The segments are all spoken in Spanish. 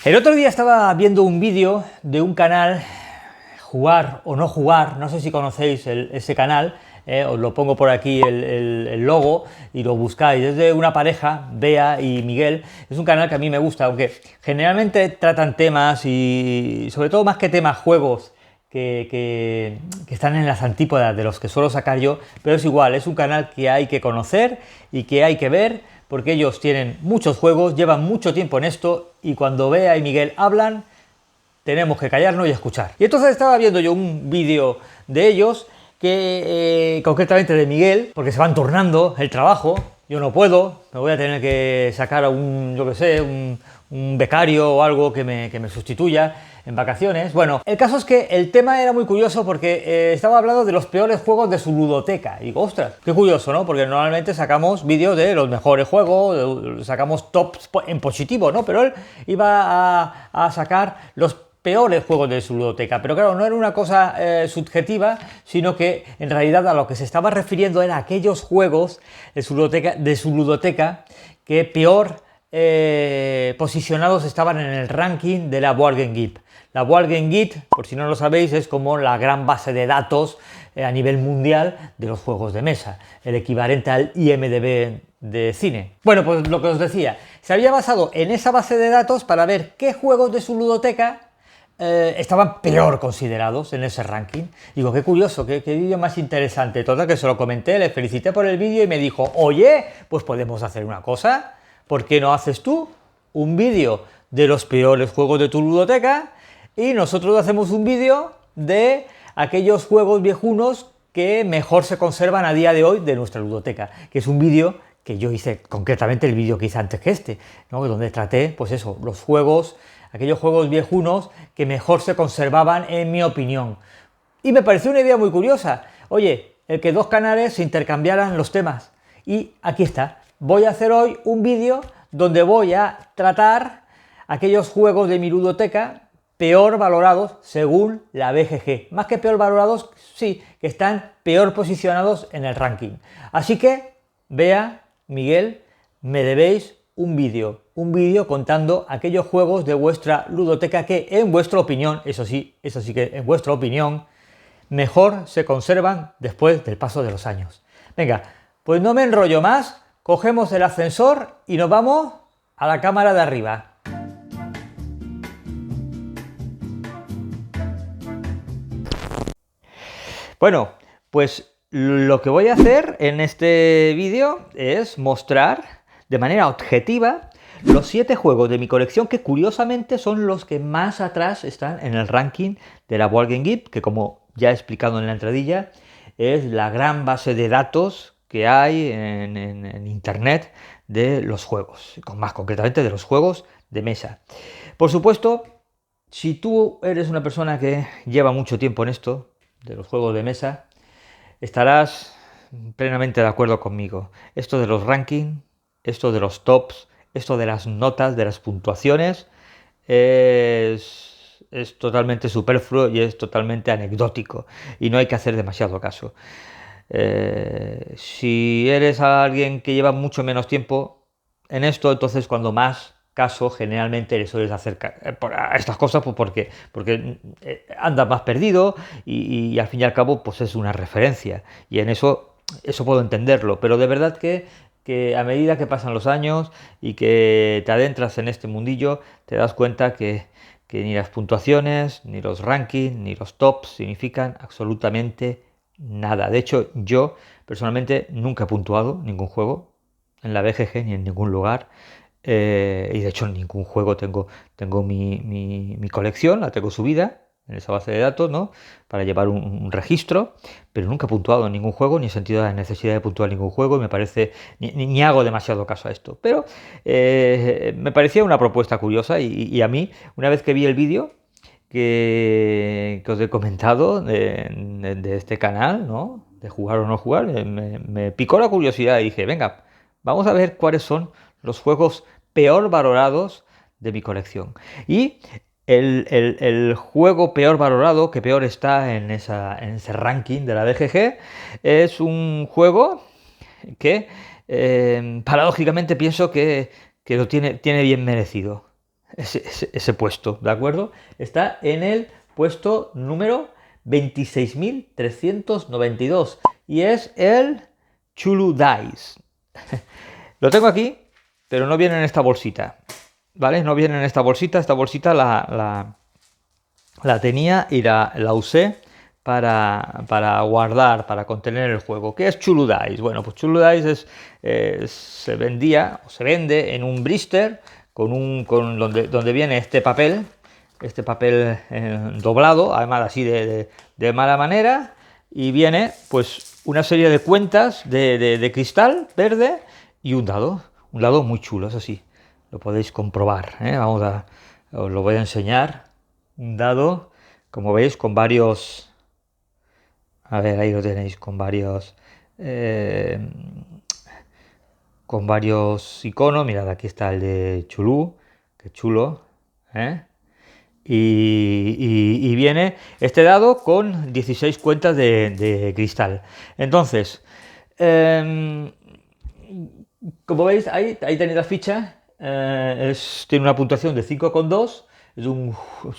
El otro día estaba viendo un vídeo de un canal, Jugar o No Jugar, no sé si conocéis ese canal, os lo pongo por aquí el logo y lo buscáis. Es de una pareja, Bea y Miguel. Es un canal que a mí me gusta, aunque generalmente tratan temas y sobre todo más que temas, juegos que están en las antípodas de los que suelo sacar yo, pero es igual, es un canal que hay que conocer y que hay que ver, porque ellos tienen muchos juegos, llevan mucho tiempo en esto y cuando Bea y Miguel hablan, tenemos que callarnos y escuchar. Y entonces estaba viendo yo un vídeo de ellos, que concretamente de Miguel, porque se van turnando el trabajo. Yo no puedo, me voy a tener que sacar a yo que sé, un becario o algo que me sustituya en vacaciones. Bueno, el caso es que el tema era muy curioso porque estaba hablando de los peores juegos de su ludoteca. Y digo, ostras, qué curioso, ¿no? Porque normalmente sacamos vídeos de los mejores juegos, sacamos tops en positivo, ¿no? Pero él iba a sacar los peores juegos de su ludoteca, pero claro, no era una cosa subjetiva, sino que en realidad a lo que se estaba refiriendo era aquellos juegos de su ludoteca que peor posicionados estaban en el ranking de la Board Game Geek. La Board Game Geek, por si no lo sabéis, es como la gran base de datos a nivel mundial de los juegos de mesa, el equivalente al IMDb de cine. Bueno, pues lo que os decía, se había basado en esa base de datos para ver qué juegos de su ludoteca estaban peor considerados en ese ranking. Digo, qué curioso, qué vídeo más interesante. Total, que se lo comenté, le felicité por el vídeo y me dijo, oye, pues podemos hacer una cosa, ¿por qué no haces tú un vídeo de los peores juegos de tu ludoteca y nosotros hacemos un vídeo de aquellos juegos viejunos que mejor se conservan a día de hoy de nuestra ludoteca? Que es un vídeo que yo hice, concretamente el vídeo que hice antes que este, ¿no? Donde traté, pues eso, los juegos, aquellos juegos viejunos que mejor se conservaban, en mi opinión. Y me pareció una idea muy curiosa. Oye, el que dos canales se intercambiaran los temas. Y aquí está. Voy a hacer hoy un vídeo donde voy a tratar aquellos juegos de mi ludoteca peor valorados según la BGG. Más que peor valorados, sí, que están peor posicionados en el ranking. Así que, Bea, Miguel, me debéis un vídeo contando aquellos juegos de vuestra ludoteca que, en vuestra opinión, eso sí que en vuestra opinión, mejor se conservan después del paso de los años. Venga, pues no me enrollo más, cogemos el ascensor y nos vamos a la cámara de arriba. Bueno, pues lo que voy a hacer en este vídeo es mostrar de manera objetiva los 7 juegos de mi colección que curiosamente son los que más atrás están en el ranking de la Board Game Geek, que como ya he explicado en la entradilla, es la gran base de datos que hay en internet de los juegos, más concretamente de los juegos de mesa. Por supuesto, si tú eres una persona que lleva mucho tiempo en esto, de los juegos de mesa, estarás plenamente de acuerdo conmigo. Esto de los rankings, esto de los tops, esto de las notas, de las puntuaciones, es totalmente superfluo y es totalmente anecdótico y no hay que hacer demasiado caso. Si eres alguien que lleva mucho menos tiempo en esto, entonces cuando más caso generalmente le sueles hacer a estas cosas, pues porque andas más perdido y al fin y al cabo pues es una referencia y en eso puedo entenderlo, pero de verdad que a medida que pasan los años y que te adentras en este mundillo, te das cuenta que ni las puntuaciones, ni los rankings, ni los tops significan absolutamente nada. De hecho, yo personalmente nunca he puntuado ningún juego en la BGG ni en ningún lugar. Y de hecho en ningún juego tengo mi colección, la tengo subida en esa base de datos, ¿no? Para llevar un registro, pero nunca he puntuado en ningún juego, ni he sentido la necesidad de puntuar ningún juego, y me parece, ni hago demasiado caso a esto. Pero me parecía una propuesta curiosa y a mí, una vez que vi el vídeo que os he comentado de este canal, ¿no? De Jugar o No Jugar, me picó la curiosidad y dije, venga, vamos a ver cuáles son los juegos peor valorados de mi colección. Y el juego peor valorado, que peor está en ese ranking de la BGG, es un juego que paradójicamente pienso que lo tiene bien merecido. ese puesto, ¿de acuerdo? Está en el puesto número 26.392 y es el Chulu Dice. Lo tengo aquí, pero no viene en esta bolsita, ¿vale? No viene en esta bolsita la tenía y la usé para guardar, para contener el juego. ¿Qué es Chulu Dice? Bueno, pues Chulu Dice se vendía o se vende en un blister donde viene este papel doblado, además así de mala manera, y viene pues una serie de cuentas de cristal verde y un dado muy chulo, eso sí, lo podéis comprobar, ¿eh? Os lo voy a enseñar, un dado, como veis, con varios, a ver, ahí lo tenéis, eh, con varios iconos. Mirad, aquí está el de Chulú, que chulo, ¿eh? Y viene este dado con 16 cuentas de cristal. Entonces, como veis, ahí tenéis la ficha. Tiene una puntuación de 5,2. Es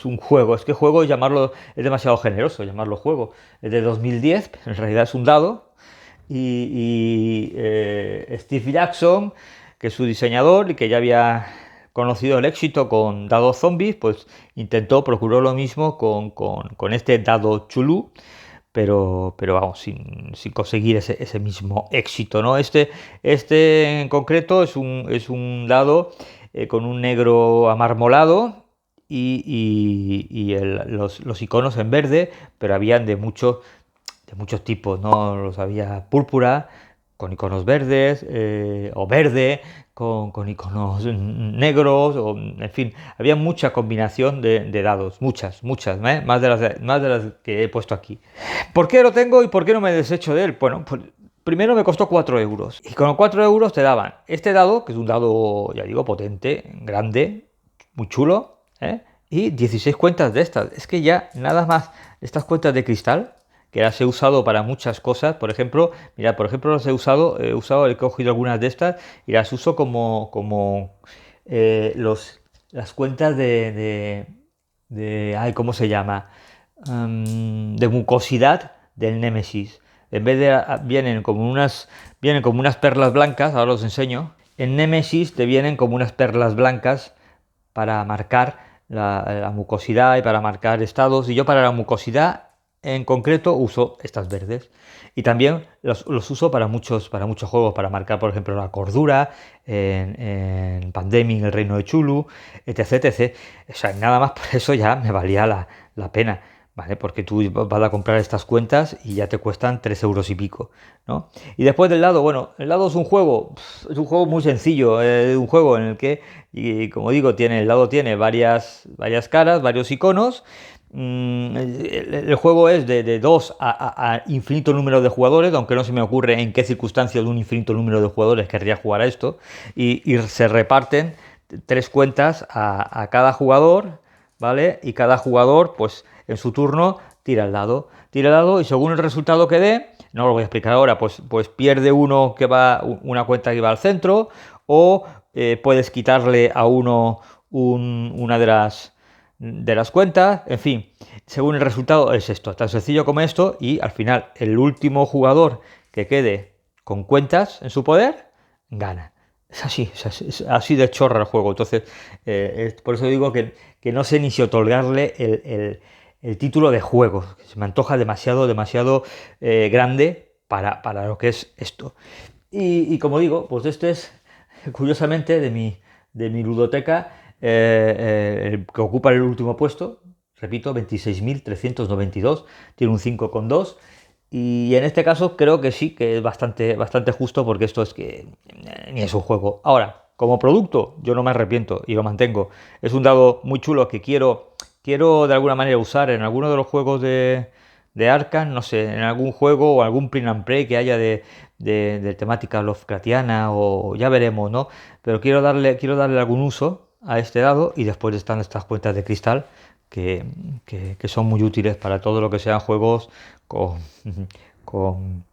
un juego. Es que juego, llamarlo, es demasiado generoso llamarlo juego. Es de 2010, en realidad es un dado. Steve Jackson, que es su diseñador y que ya había conocido el éxito con dados zombies, pues procuró lo mismo con este dado Chulú, pero vamos, sin conseguir ese mismo éxito, ¿no? Este en concreto es un dado con un negro amarmolado los iconos en verde, pero habían de muchos tipos, ¿no? Los había púrpura, con iconos verdes, o verde, con iconos negros, o, en fin, había mucha combinación de dados, muchas, ¿eh? Más de las que he puesto aquí. ¿Por qué lo tengo y por qué no me deshecho de él? Bueno, pues primero me costó 4 euros, y con los 4 euros te daban este dado, que es un dado, ya digo, potente, grande, muy chulo, ¿eh? Y 16 cuentas de estas. Es que ya nada más estas cuentas de cristal, que las he usado para muchas cosas. Por ejemplo, mira, por ejemplo, he cogido algunas de estas y las uso como las cuentas ay, ¿cómo se llama? De mucosidad del Némesis. En vez de vienen como unas perlas blancas, ahora os enseño. En Némesis te vienen como unas perlas blancas para marcar la mucosidad y para marcar estados. Y yo para la mucosidad en concreto uso estas verdes. Y también los uso para muchos juegos, para marcar, por ejemplo, la cordura en Pandemic, el Reino de Chulu, etc, etc. O sea, nada más por eso ya me valía la pena, ¿vale? Porque tú vas a comprar estas cuentas y ya te cuestan 3 euros y pico, ¿no? Y después del dado, bueno, el dado es un juego muy sencillo, un juego en el que, y como digo, el dado tiene varias caras, varios iconos. El juego es de 2 a infinito número de jugadores, aunque no se me ocurre en qué circunstancias de un infinito número de jugadores querría jugar a esto, y se reparten 3 cuentas a cada jugador, ¿vale? Y cada jugador, pues en su turno, tira el dado y según el resultado que dé, no lo voy a explicar ahora, pues pierde una cuenta que va al centro, o puedes quitarle a uno una de las cuentas, en fin, según el resultado es esto, tan sencillo como esto, y al final el último jugador que quede con cuentas en su poder, gana. Es así de chorra el juego. Entonces, por eso digo que no sé ni si otorgarle el título de juego, que se me antoja demasiado grande para lo que es esto. Y como digo, pues este es, curiosamente, de mi ludoteca, el que ocupa el último puesto, repito, 26.392, tiene un 5,2. Y en este caso creo que sí, que es bastante justo, porque esto es que ni es un juego. Ahora, como producto, yo no me arrepiento y lo mantengo. Es un dado muy chulo que quiero de alguna manera usar en alguno de los juegos de Arkham, no sé, en algún juego o algún print and play que haya de temática Lovecraftiana, o ya veremos, ¿no? Pero quiero darle algún uso a este dado, y después están estas cuentas de cristal que, que son muy útiles para todo lo que sean juegos con, con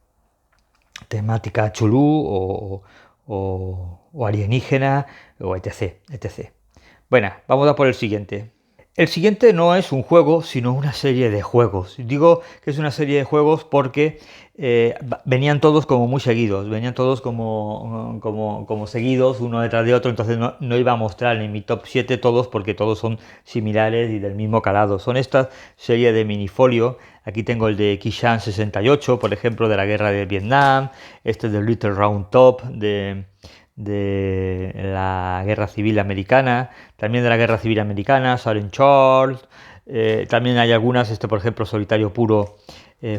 temática chulú o alienígena, o etc, etc. Bueno, vamos a por el siguiente. El siguiente no es un juego, sino una serie de juegos. Digo que es una serie de juegos porque venían todos como muy seguidos, venían todos como seguidos uno detrás de otro, entonces no iba a mostrar en mi top 7 todos porque todos son similares y del mismo calado. Son esta serie de minifolio. Aquí tengo el de Kishan 68, por ejemplo, de la guerra de Vietnam, este de Little Round Top de la Guerra Civil Americana, también de la Guerra Civil Americana, Silent Charles, también hay algunas, por ejemplo, Solitario Puro,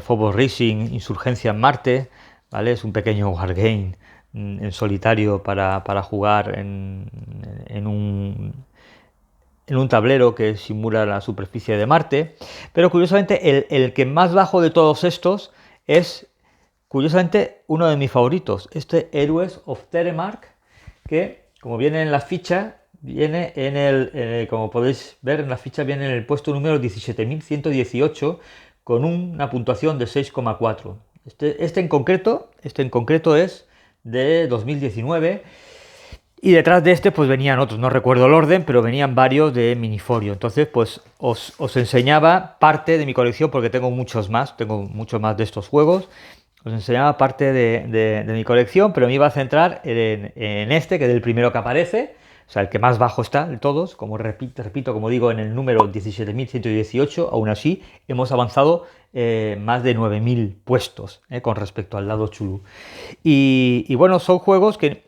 Phobos Racing, Insurgencia en Marte, ¿vale? Es un pequeño wargame en solitario para jugar en un tablero que simula la superficie de Marte, pero curiosamente el que más bajo de todos estos es curiosamente uno de mis favoritos, este Heroes of Telemark, que como viene en la ficha, viene en como podéis ver en la ficha, viene en el puesto número 17.118 con una puntuación de 6,4. Este en concreto es de 2019 y detrás de este pues venían otros, no recuerdo el orden, pero venían varios de Minifolio. Entonces pues os enseñaba parte de mi colección porque tengo muchos más de estos juegos. Os enseñaba parte de mi colección, pero me iba a centrar en este, que es el primero que aparece, o sea, el que más bajo está de todos, como repito, como digo, en el número 17.118, aún así hemos avanzado más de 9.000 puestos con respecto al lado chulú. Y bueno, son juegos que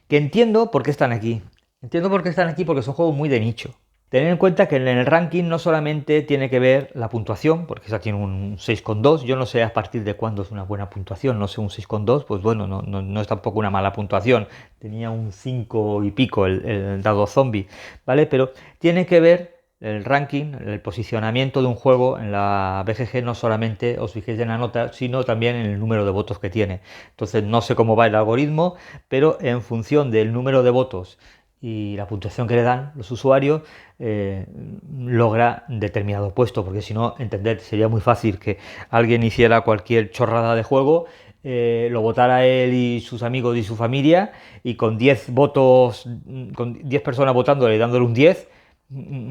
entiendo por qué están aquí. Entiendo por qué están aquí porque son juegos muy de nicho. Tener en cuenta que en el ranking no solamente tiene que ver la puntuación, porque esa tiene un 6,2, yo no sé a partir de cuándo es una buena puntuación, no sé, un 6,2, pues bueno, no es tampoco una mala puntuación, tenía un 5 y pico el dado zombie, ¿vale? Pero tiene que ver el ranking, el posicionamiento de un juego en la BGG, no solamente os fijéis en la nota, sino también en el número de votos que tiene. Entonces no sé cómo va el algoritmo, pero en función del número de votos y la puntuación que le dan los usuarios, logra determinado puesto, porque si no, entender, sería muy fácil que alguien hiciera cualquier chorrada de juego, lo votara él y sus amigos y su familia, y con 10 votos, con 10 personas votándole y dándole un 10,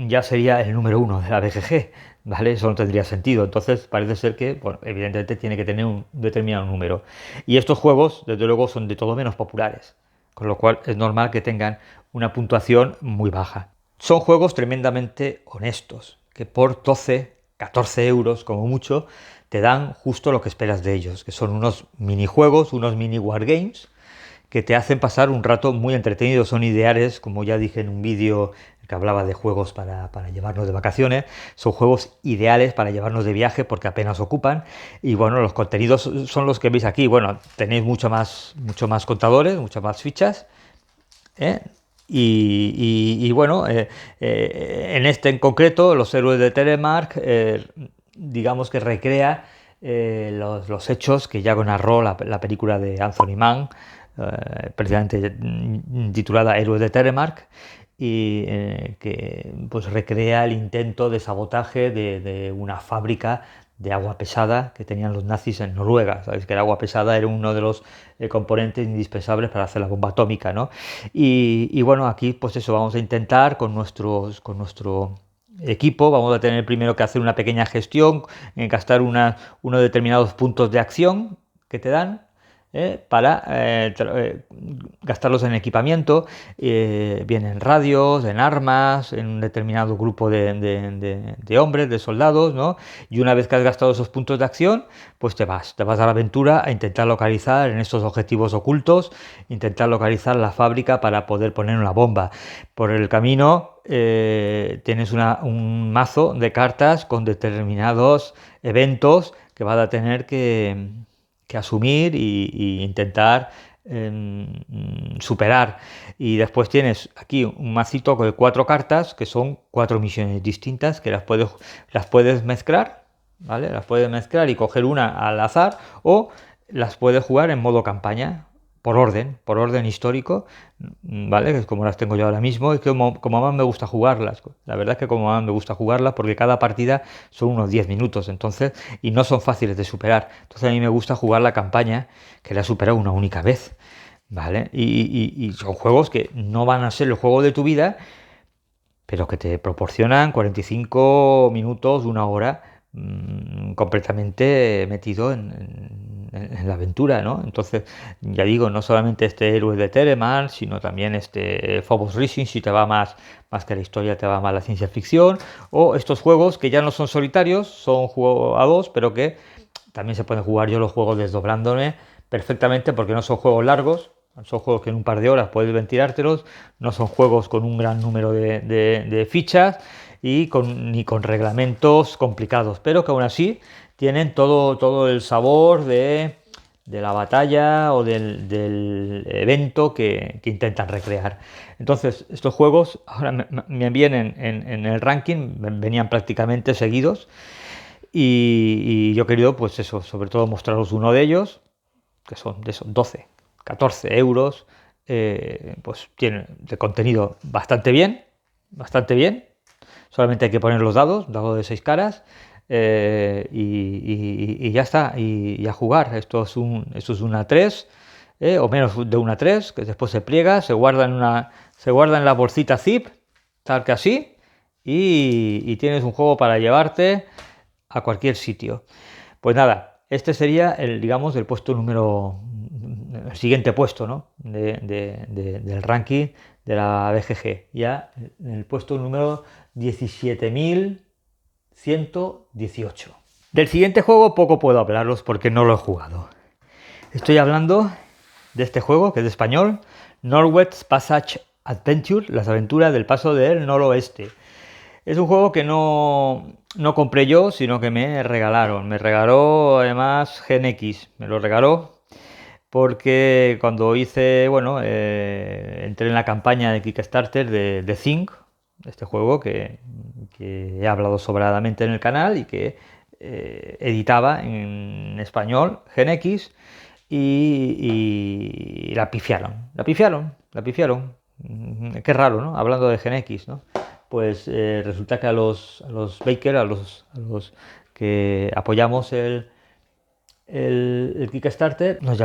ya sería el número uno de la BGG, ¿vale? Eso no tendría sentido. Entonces parece ser que, bueno, evidentemente tiene que tener un determinado número. Y estos juegos, desde luego, son de todo menos populares, con lo cual es normal que tengan una puntuación muy baja. Son juegos tremendamente honestos, que por 12, 14 euros como mucho, te dan justo lo que esperas de ellos, que son unos minijuegos, unos mini wargames, que te hacen pasar un rato muy entretenido, son ideales, como ya dije en un vídeo que hablaba de juegos para llevarnos de vacaciones, son juegos ideales para llevarnos de viaje porque apenas ocupan, y bueno, los contenidos son los que veis aquí, bueno, tenéis mucho más contadores, muchas más fichas, ¿eh? Y bueno, en este en concreto, los héroes de Telemark, digamos que recrea los hechos que ya narró la película de Anthony Mann, precisamente titulada Héroes de Telemark, y que pues recrea el intento de sabotaje de una fábrica de agua pesada que tenían los nazis en Noruega. Sabéis que el agua pesada era uno de los componentes indispensables para hacer la bomba atómica, ¿no? Y bueno, aquí pues eso, vamos a intentar con nuestro equipo, vamos a tener primero que hacer una pequeña gestión, gastar unos determinados puntos de acción que te dan, para gastarlos en equipamiento, bien en radios, en armas, en un determinado grupo de hombres, de soldados, ¿no? Y una vez que has gastado esos puntos de acción, pues te vas a la aventura a intentar localizar en estos objetivos ocultos, intentar localizar la fábrica para poder poner una bomba. Por el camino tienes un mazo de cartas con determinados eventos que vas a tener que asumir y intentar superar. Y después tienes aquí un macito con 4 cartas que son 4 misiones distintas que las puedes mezclar, ¿vale? Las puedes mezclar y coger una al azar, o las puedes jugar en modo campaña, por orden histórico, ¿vale? Que es como las tengo yo ahora mismo, y como más me gusta jugarlas. La verdad es que como más me gusta jugarlas porque cada partida son unos 10 minutos, entonces, y no son fáciles de superar. Entonces a mí me gusta jugar la campaña, que la he superado una única vez, ¿vale? Y son juegos que no van a ser el juego de tu vida, pero que te proporcionan 45 minutos, una hora, completamente metido en la aventura, ¿no? Entonces, ya digo, no solamente este Héroe de Tereman, sino también este Phobos Rising, si te va más que la historia, te va más la ciencia ficción, o estos juegos que ya no son solitarios, son juegos a dos, pero que también se pueden jugar. Yo los juegos desdoblándome perfectamente porque no son juegos largos, son juegos que en un par de horas puedes ventilártelos, no son juegos con un gran número de fichas y ni con reglamentos complicados, pero que aún así tienen todo el sabor de la batalla o del evento que intentan recrear. Entonces, estos juegos ahora me vienen en el ranking, venían prácticamente seguidos y yo he querido, pues eso, sobre todo mostraros uno de ellos, que son de esos 12, 14 euros, pues tiene de contenido bastante bien. Solamente hay que poner los dados de 6 caras, y ya está, y a jugar. Esto es una 3, o menos de una 3, que después se pliega, se guarda en la bolsita zip, tal que así, y tienes un juego para llevarte a cualquier sitio. Pues nada, este sería digamos, el siguiente puesto, ¿no? Del ranking de la BGG. Ya en el puesto número 17.118. Del siguiente juego poco puedo hablaros porque no lo he jugado. Estoy hablando de este juego, que es de español, Northwest Passage Adventure, las aventuras del paso del noroeste. Es un juego que no compré yo, sino que me regalaron. Me regaló además GenX, me lo regaló porque cuando hice, bueno, entré en la campaña de Kickstarter de Think, este juego que he hablado sobradamente en el canal y que editaba en español GenX, y la pifiaron. Qué raro, ¿no? Hablando de GenX, ¿no? Pues resulta que a los Baker, a los que apoyamos el Kickstarter, nos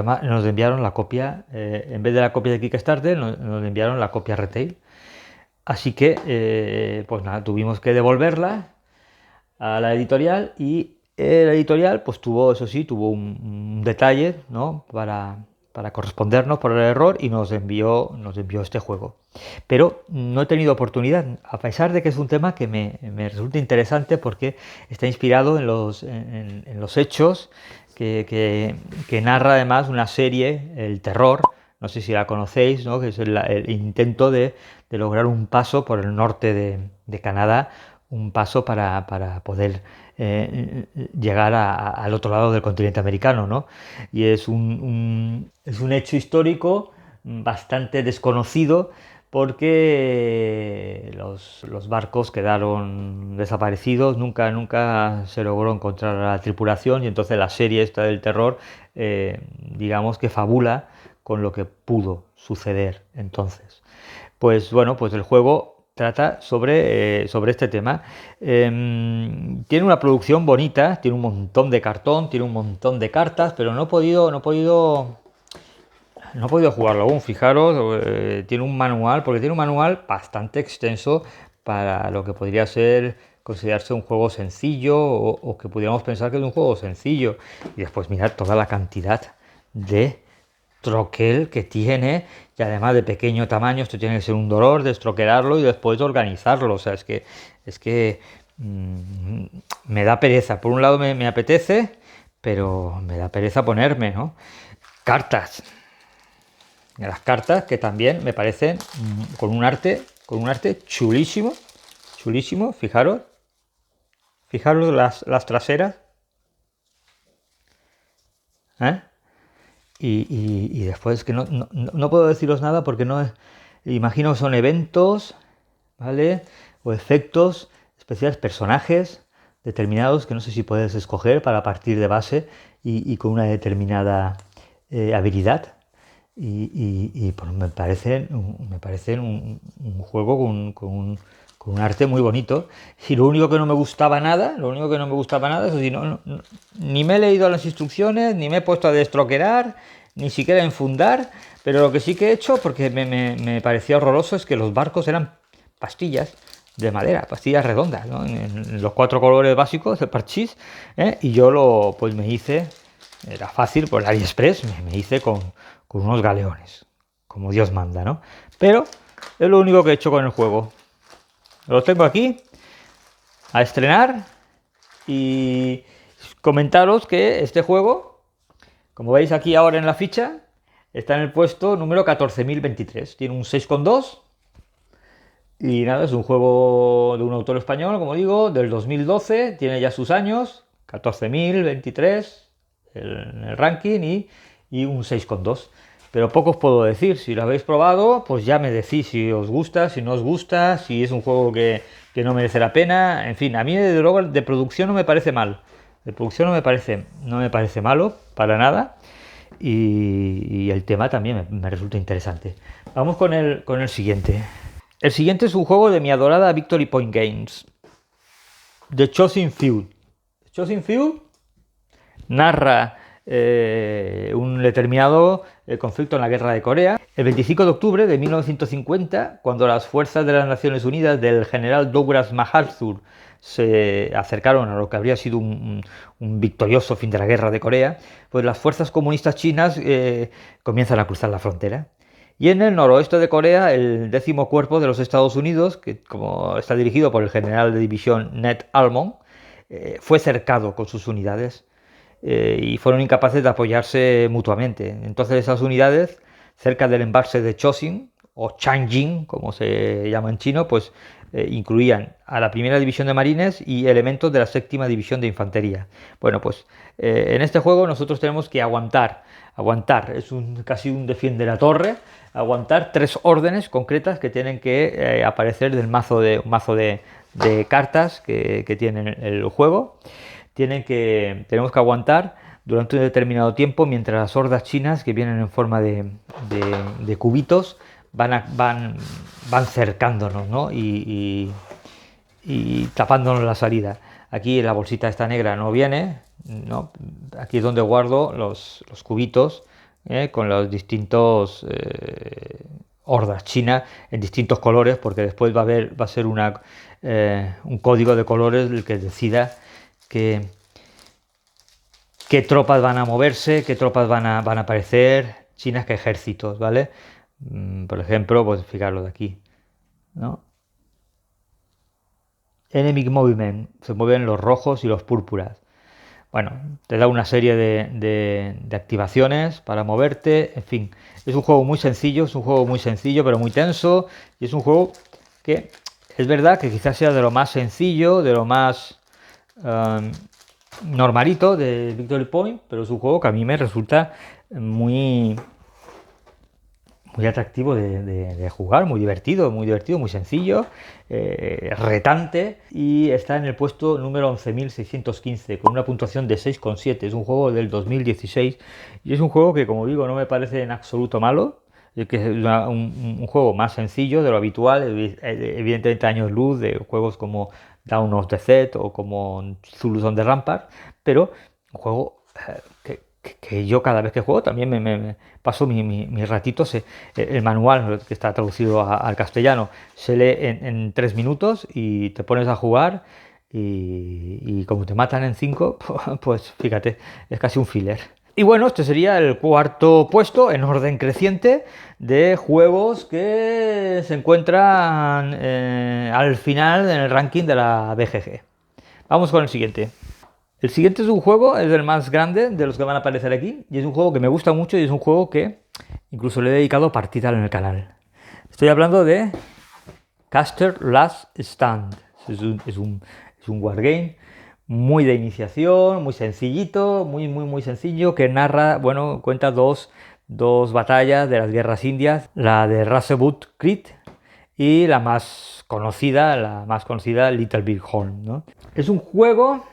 enviaron la copia, en vez de la copia de Kickstarter, nos enviaron la copia retail. Así que, pues nada, tuvimos que devolverla a la editorial, y la editorial, pues tuvo un detalle, ¿no? Para correspondernos por el error, y nos envió este juego. Pero no he tenido oportunidad, a pesar de que es un tema que me resulta interesante porque está inspirado en los hechos que narra además una serie, El Terror, no sé si la conocéis, ¿no? Que es el intento de lograr un paso por el norte de Canadá, un paso para poder llegar al otro lado del continente americano, ¿no? Y es un hecho histórico bastante desconocido, porque los barcos quedaron desaparecidos, nunca se logró encontrar a la tripulación, y entonces la serie esta del terror, digamos que fabula con lo que pudo suceder entonces. Pues bueno, pues el juego trata sobre este tema. Tiene una producción bonita, tiene un montón de cartón, tiene un montón de cartas, pero no he podido jugarlo aún. Fijaros, tiene un manual, porque tiene un manual bastante extenso para lo que podría considerarse un juego sencillo, o que pudiéramos pensar que es un juego sencillo. Y después mirad toda la cantidad de troquel que tiene, y además de pequeño tamaño. Esto tiene que ser un dolor destroquelarlo y después organizarlo. O sea, es que me da pereza. Por un lado me apetece, pero me da pereza ponerme, ¿no? Cartas. Las cartas, que también me parecen con un arte chulísimo. Fijaros las traseras, ¿eh? Y después, que no puedo deciros nada porque imagino que son eventos, ¿vale? O efectos especiales, personajes determinados que no sé si puedes escoger para partir de base y con una determinada habilidad. Y pues me parecen un juego con un arte muy bonito. Y lo único que no me gustaba nada, eso sí, ni me he leído las instrucciones, ni me he puesto a destroquerar, ni siquiera a enfundar. Pero lo que sí que he hecho, porque me parecía horroroso, es que los barcos eran pastillas. de madera, pastillas redondas, ¿no? En los 4 colores básicos de parchís, y yo pues me hice, era fácil, por el AliExpress, me hice con unos galeones, como Dios manda, ¿no? Pero es lo único que he hecho con el juego. Lo tengo aquí a estrenar y comentaros que este juego, como veis aquí ahora en la ficha, está en el puesto número 14.023. Tiene un 6,2 y nada, es un juego de un autor español, como digo, del 2012, tiene ya sus años, 14.023 en el ranking y un 6,2. Pero poco os puedo decir, si lo habéis probado, pues ya me decís si os gusta, si no os gusta, si es un juego que no merece la pena. En fin, a mí desde luego de producción no me parece mal. De producción no me parece malo, para nada. Y el tema también me resulta interesante. Vamos con el siguiente. El siguiente es un juego de mi adorada Victory Point Games, The Chosen Few. The Chosen Few narra un determinado conflicto en la guerra de Corea. El 25 de octubre de 1950, cuando las fuerzas de las Naciones Unidas del general Douglas MacArthur se acercaron a lo que habría sido un victorioso fin de la guerra de Corea, pues las fuerzas comunistas chinas comienzan a cruzar la frontera. Y en el noroeste de Corea, el 10º Cuerpo de los Estados Unidos, que como está dirigido por el general de división Ned Almond, fue cercado con sus unidades y fueron incapaces de apoyarse mutuamente. Entonces esas unidades, cerca del embalse de Chosin, o Changjin, como se llama en chino, pues incluían a la primera división de marines y elementos de la 7ª división de infantería. Bueno, pues en este juego nosotros tenemos que aguantar, es casi un defiende la torre, aguantar 3 órdenes concretas que tienen que aparecer del mazo de cartas que tiene el juego. Tenemos que aguantar durante un determinado tiempo mientras las hordas chinas, que vienen en forma de cubitos, van cercándonos, ¿no? y tapándonos la salida. Aquí la bolsita esta negra no viene, ¿no? Aquí es donde guardo los cubitos con los distintos hordas chinas en distintos colores, porque después va a ser un código de colores el que decida qué tropas van a moverse, qué tropas van a aparecer, chinas que ejércitos, ¿vale? Por ejemplo, pues fijaros de aquí, ¿no? Enemy Movement, se mueven los rojos y los púrpuras. Bueno, te da una serie de activaciones para moverte, en fin. Es un juego muy sencillo, pero muy tenso, y es un juego que es verdad que quizás sea de lo más sencillo, de lo más normalito de Victory Point, pero es un juego que a mí me resulta muy atractivo de jugar, muy divertido, muy sencillo, retante, y está en el puesto número 11.615 con una puntuación de 6,7. Es un juego del 2016 y es un juego que, como digo, no me parece en absoluto malo, que es un juego más sencillo de lo habitual, evidentemente años luz de juegos como Dawn of the Dead o como Zulus on the Rampart, pero un juego que yo cada vez que juego también me paso mis ratitos. El manual, que está traducido al castellano, se lee en 3 minutos y te pones a jugar y como te matan en 5, pues fíjate, es casi un filler. Y bueno, este sería el 4º puesto en orden creciente de juegos que se encuentran al final en el ranking de la BGG. Vamos con el siguiente. El siguiente es un juego, es el más grande de los que van a aparecer aquí, y es un juego que me gusta mucho y es un juego que incluso le he dedicado partida en el canal. Estoy hablando de Caster Last Stand. Es un wargame muy de iniciación, muy sencillito, muy sencillo, que narra, bueno, cuenta dos batallas de las guerras indias, la de Razebut Creek y la más conocida, Little Big Horn, ¿no? Es un juego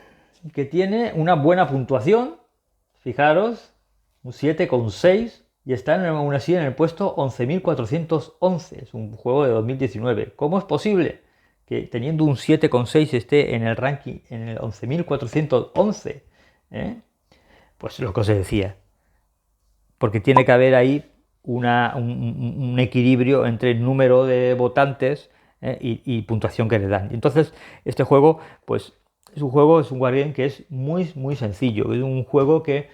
que tiene una buena puntuación, fijaros, un 7,6, y está aún así en el puesto 11.411. Es un juego de 2019. ¿Cómo es posible que teniendo un 7,6 esté en el ranking en el 11.411? Pues lo que os decía, porque tiene que haber ahí un equilibrio entre el número de votantes y puntuación que le dan. Entonces, este juego, pues, es un wargame que es muy sencillo. Es un juego que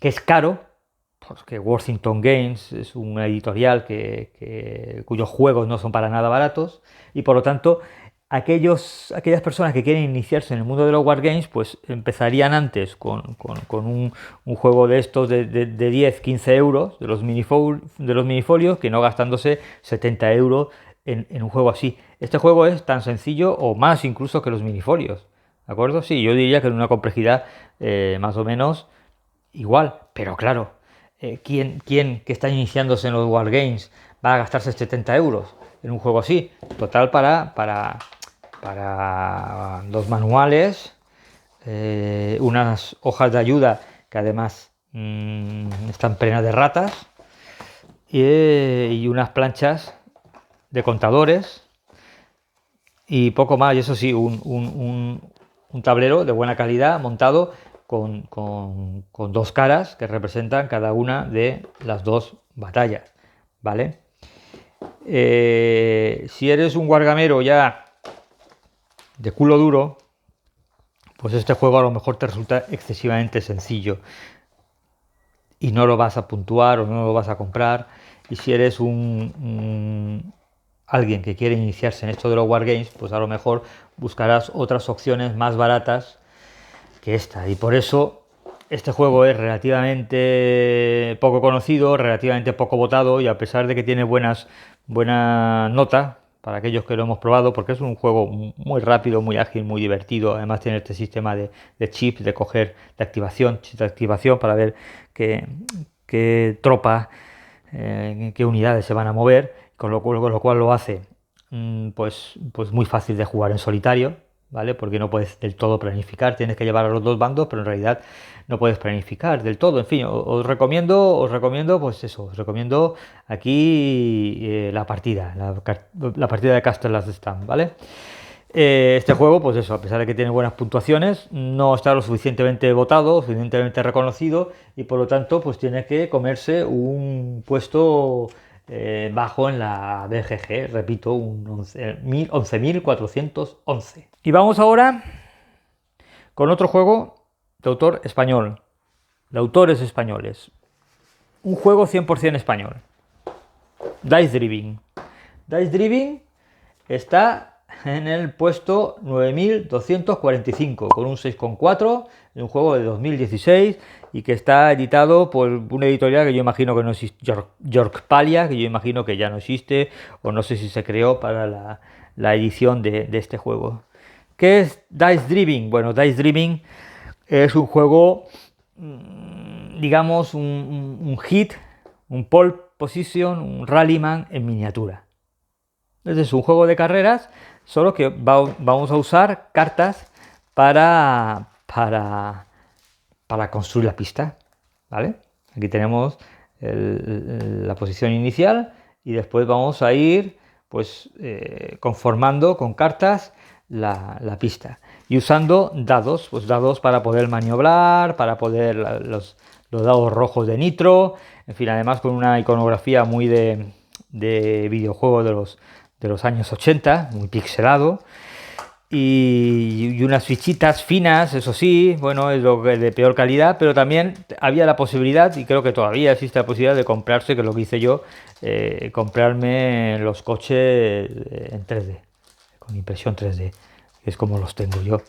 es caro, porque Worthington Games es una editorial cuyos juegos no son para nada baratos, y por lo tanto aquellas personas que quieren iniciarse en el mundo de los wargames, pues empezarían antes con un juego de estos de 10, 15 euros, de los minifolios, que no gastándose 70 euros en un juego así. Este juego es tan sencillo o más incluso que los minifolios, ¿de acuerdo? Sí, yo diría que en una complejidad más o menos igual, pero claro, ¿quién que está iniciándose en los wargames va a gastarse 70 euros en un juego así? Total, para los manuales, unas hojas de ayuda que además están plenas de ratas, y unas planchas de contadores y poco más. Y eso sí, un tablero de buena calidad montado con dos caras que representan cada una de las dos batallas, ¿vale? Si eres un wargamero ya de culo duro, pues este juego a lo mejor te resulta excesivamente sencillo y no lo vas a puntuar o no lo vas a comprar. Y si eres alguien que quiere iniciarse en esto de los wargames, pues a lo mejor buscarás otras opciones más baratas que esta, y por eso este juego es relativamente poco conocido, relativamente poco votado, y a pesar de que tiene buena nota para aquellos que lo hemos probado, porque es un juego muy rápido, muy ágil, muy divertido. Además tiene este sistema de chips de coger chips de activación para ver qué tropa, qué unidades se van a mover, con lo cual lo hace pues muy fácil de jugar en solitario, ¿vale? Porque no puedes del todo planificar, tienes que llevar a los dos bandos, pero en realidad no puedes planificar del todo. En fin, os recomiendo pues eso, os recomiendo aquí la partida de Castle Last Stand, ¿vale? Este juego, pues eso, a pesar de que tiene buenas puntuaciones, no está lo suficientemente votado, suficientemente reconocido, y por lo tanto, pues tiene que comerse un puesto bajo en la BGG, repito, un 11.411. Y vamos ahora con otro juego de autor español, de autores españoles. Un juego 100% español. Dice Driving. Dice Driving está en el puesto 9.245 con un 6,4, de un juego de 2016 y que está editado por una editorial que yo imagino que no existe, Yorkpalia, que yo imagino que ya no existe, o no sé si se creó para la edición de este juego. ¿Qué es Dice Driving? Bueno, Dice Driving es un juego, digamos, un hit, un pole position, un rallyman en miniatura. Es un juego de carreras, solo que vamos a usar cartas para construir la pista, ¿vale? Aquí tenemos la posición inicial y después vamos a ir pues conformando con cartas la pista y usando dados, pues dados para poder maniobrar, para poder los dados rojos de nitro, en fin, además con una iconografía muy de videojuego de los años 80, muy pixelado, y unas fichitas finas, eso sí, bueno, es lo de peor calidad, pero también había la posibilidad, y creo que todavía existe la posibilidad de comprarse, que es lo que hice yo, comprarme los coches en 3D, con impresión 3D, que es como los tengo yo.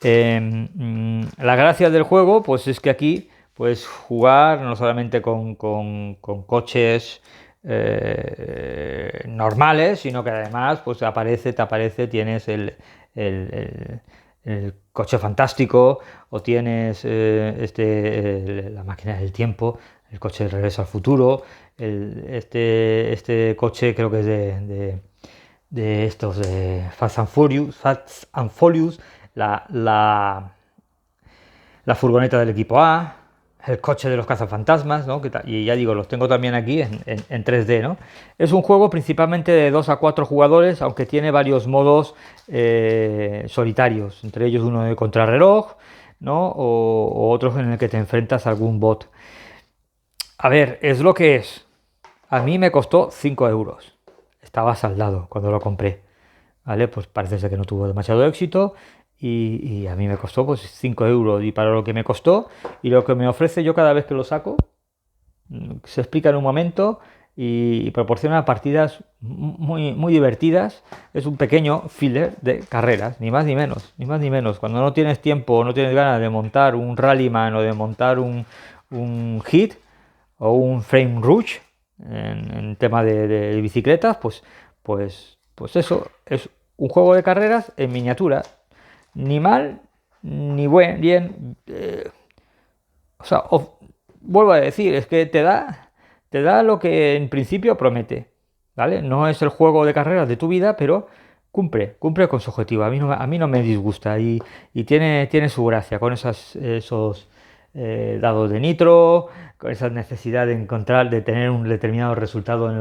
La gracia del juego, pues es que aquí puedes jugar no solamente con coches normales, sino que además pues te aparece, tienes el coche fantástico, o tienes la máquina del tiempo, el coche de Regreso al Futuro, este coche creo que es de estos de Fast and Furious, la furgoneta del equipo A, el coche de los cazafantasmas, ¿no? Y ya digo, los tengo también aquí en 3D, ¿no? Es un juego principalmente de 2 a 4 jugadores, aunque tiene varios modos solitarios, entre ellos uno de contrarreloj, ¿no? O otros en el que te enfrentas a algún bot. A ver, es lo que es. A mí me costó 5 euros. estaba saldado cuando lo compré, ¿vale? Pues parece ser que no tuvo demasiado éxito y a mí me costó pues 5 euros, y para lo que me costó y lo que me ofrece yo cada vez que lo saco, se explica en un momento y proporciona partidas muy divertidas. Es un pequeño filler de carreras, ni más ni menos, ni más ni menos. Cuando no tienes tiempo o no tienes ganas de montar un Rallyman o de montar un Hit o un Frame Rush en tema de bicicletas, pues eso es un juego de carreras en miniatura. Ni mal, ni bien. O sea, vuelvo a decir, es que te da lo que en principio promete, ¿vale? No es el juego de carreras de tu vida, pero cumple con su objetivo. A mí no me disgusta y tiene su gracia con esos dados de nitro, con esa necesidad de encontrar, de tener un determinado resultado en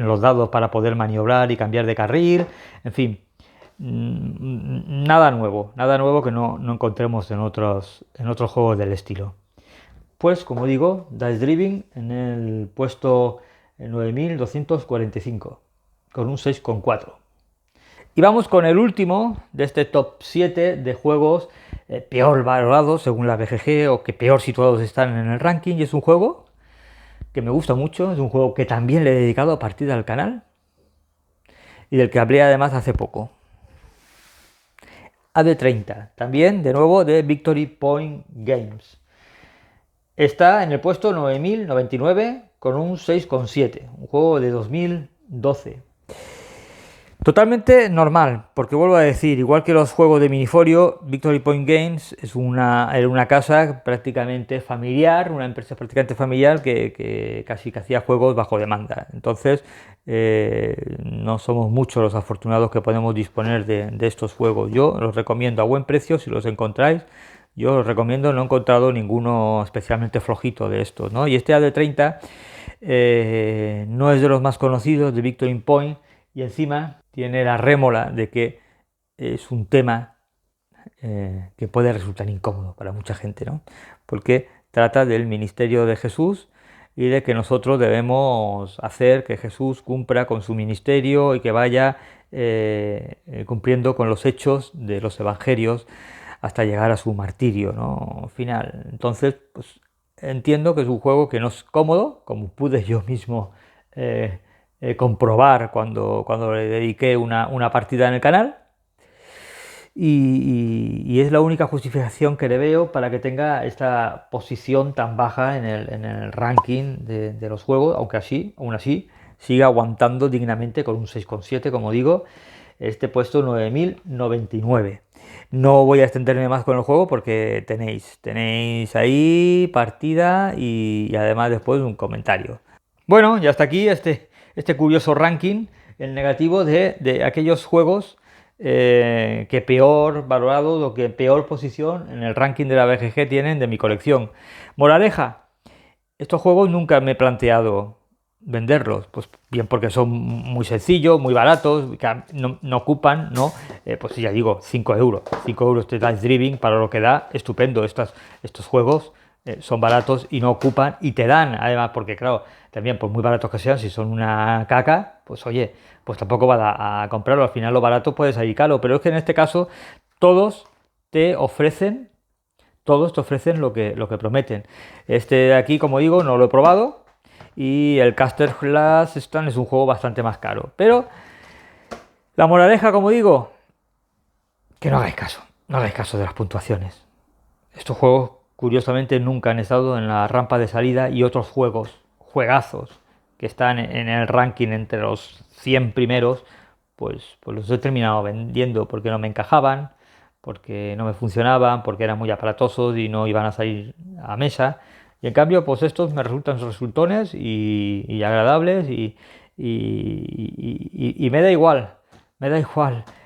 los dados para poder maniobrar y cambiar de carril, en fin. Nada nuevo que no encontremos en otros juegos del estilo. Pues como digo, Dice Driving en el puesto 9245 con un 6,4. Y vamos con el último de este top 7 de juegos peor valorados según la BGG, o que peor situados están en el ranking, y es un juego que me gusta mucho, es un juego que también le he dedicado a partida al canal y del que hablé además hace poco. AD30, también de nuevo de Victory Point Games. Está en el puesto 9099 con un 6,7, un juego de 2012. Totalmente normal, porque vuelvo a decir, igual que los juegos de Miniforio, Victory Point Games era una casa prácticamente familiar, una empresa prácticamente familiar que casi que hacía juegos bajo demanda. Entonces, no somos muchos los afortunados que podemos disponer de estos juegos. Yo los recomiendo a buen precio si los encontráis. Yo os recomiendo, no he encontrado ninguno especialmente flojito de estos, ¿no? Y este AD30 no es de los más conocidos de Victory Point, y encima tiene la rémora de que es un tema que puede resultar incómodo para mucha gente, ¿no? Porque trata del ministerio de Jesús y de que nosotros debemos hacer que Jesús cumpla con su ministerio y que vaya cumpliendo con los hechos de los evangelios hasta llegar a su martirio, ¿no? Final. Entonces, pues entiendo que es un juego que no es cómodo, como pude yo mismo comprobar cuando le dediqué una partida en el canal, y es la única justificación que le veo para que tenga esta posición tan baja en el ranking de los juegos, aunque aún así sigue aguantando dignamente con un 6,7, como digo, este puesto 9099. No voy a extenderme más con el juego porque tenéis ahí partida y además después un comentario. Bueno, y hasta aquí este curioso ranking en negativo de aquellos juegos que peor valorados o que peor posición en el ranking de la BGG tienen de mi colección. Moraleja, estos juegos nunca me he planteado venderlos, pues bien porque son muy sencillos, muy baratos, que no ocupan, ¿no? Pues ya digo, 5 euros. 5 euros de Dice Driving para lo que da, estupendo. Estos juegos son baratos y no ocupan, y te dan, además, porque claro, también por muy baratos que sean, si son una caca, pues oye, pues tampoco vas a comprarlo. Al final lo barato puede salir caro, pero es que en este caso todos te ofrecen lo que prometen. Este de aquí, como digo, no lo he probado, y el Caster Glass Stand es un juego bastante más caro. Pero la moraleja, como digo, que no hagáis caso de las puntuaciones. Estos juegos, curiosamente, nunca han estado en la rampa de salida, y otros juegazos que están en el ranking entre los 100 primeros, pues los he terminado vendiendo porque no me encajaban, porque no me funcionaban, porque eran muy aparatosos y no iban a salir a mesa. Y en cambio, pues estos me resultan resultones y agradables, y me da igual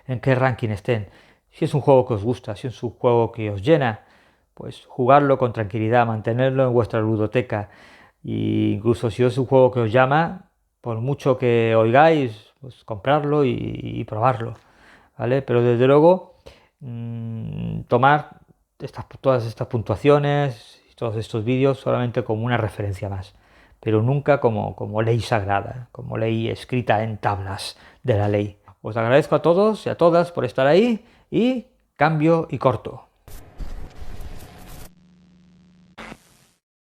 en qué ranking estén. Si es un juego que os gusta, si es un juego que os llena, pues jugarlo con tranquilidad, mantenerlo en vuestra ludoteca. E incluso si es un juego que os llama, por mucho que oigáis, pues comprarlo y probarlo, ¿vale? Pero desde luego, tomar todas estas puntuaciones y todos estos vídeos solamente como una referencia más, pero nunca como ley sagrada, como ley escrita en tablas de la ley. Os agradezco a todos y a todas por estar ahí y cambio y corto.